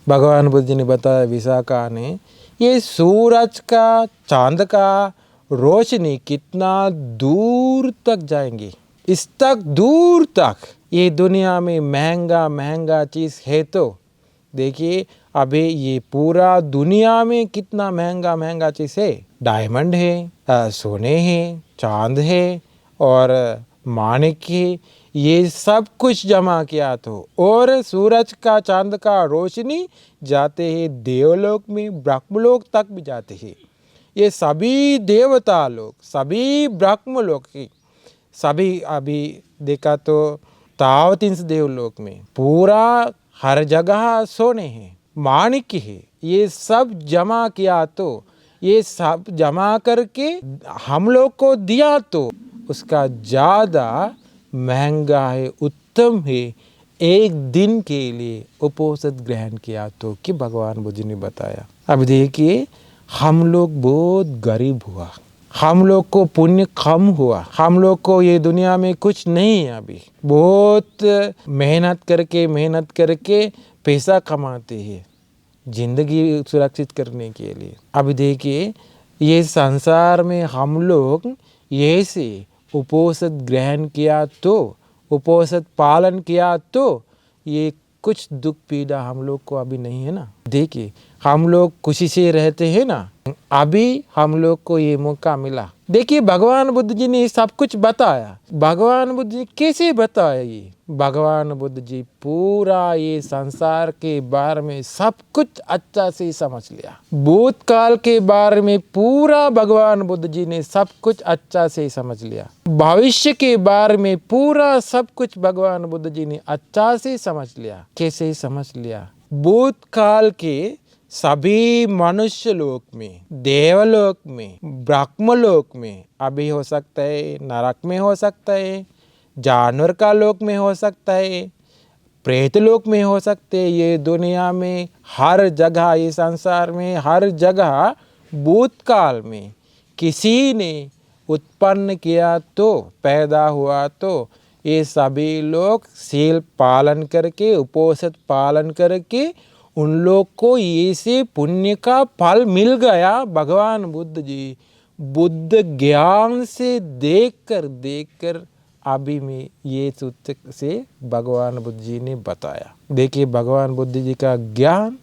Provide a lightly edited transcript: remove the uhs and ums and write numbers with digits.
भगवान बुद्ध जी ने बताया विशाखा ने, ये सूरज का, चांद का रोशनी कितना दूर तक जाएंगी, इस तक दूर तक। ये दुनिया में महंगा महंगा चीज़ है तो देखिए अभी ये पूरा दुनिया में कितना महंगा महंगा चीज़ है। डायमंड है, सोने हैं, चांद है और माणिक है। ये सब कुछ जमा किया तो और सूरज का, चांद का रोशनी जाते हैं देवलोक में, ब्रह्मलोक तक भी जाते हैं। ये सभी देवता लोग, सभी ब्रह्मलोक की, सभी अभी देखा तो 33 देवलोक में पूरा हर जगह सोने हैं, माणिक है। ये सब जमा किया तो, ये सब जमा करके हम लोग को दिया तो उसका ज़्यादा महंगा है, उत्तम है। एक दिन के लिए उपवास ग्रहण किया तो, कि भगवान बुद्ध ने बताया। अब देखिए हम लोग बहुत गरीब हुआ, हम लोग को पुण्य कम हुआ, हम लोग को ये दुनिया में कुछ नहीं है। अभी बहुत मेहनत करके पैसा कमाते हैं जिंदगी सुरक्षित करने के लिए। अब देखिए ये संसार में हम लोग ये से उपवास ग्रहण किया तो, उपवास पालन किया तो ये कुछ दुख पीड़ा हम लोग को अभी नहीं है ना। देखिए हम लोग खुशी से रहते हैं ना, अभी हम लोग को ये मौका मिला। देखिए भगवान बुद्ध जी ने सब कुछ बताया। भगवान बुद्ध जी कैसे बताया? ये भगवान बुद्ध जी पूरा ये संसार के बारे में सब कुछ अच्छा से समझ लिया। भूतकाल के बारे में पूरा भगवान बुद्ध जी ने सब कुछ अच्छा से समझ लिया। भविष्य के बारे में पूरा सब कुछ भगवान बुद्ध जी ने अच्छा से समझ लिया। कैसे समझ लिया? भूतकाल के सभी मनुष्य लोक में, देवलोक में, ब्रह्मलोक में, अभी हो सकता है नरक में, हो सकता है जानवर का लोक में, हो सकता है प्रेत लोक में, हो सकते हैं। ये दुनिया में हर जगह, ये संसार में हर जगह भूतकाल में किसी ने उत्पन्न किया तो, पैदा हुआ तो ये सभी लोग शील पालन करके, उपवास पालन करके उन लोग को ये से पुण्य का फल मिल गया। भगवान बुद्ध जी बुद्ध ज्ञान से देखकर अभी में ये सूत्र से भगवान बुद्ध जी ने बताया। देखिए भगवान बुद्ध जी का ज्ञान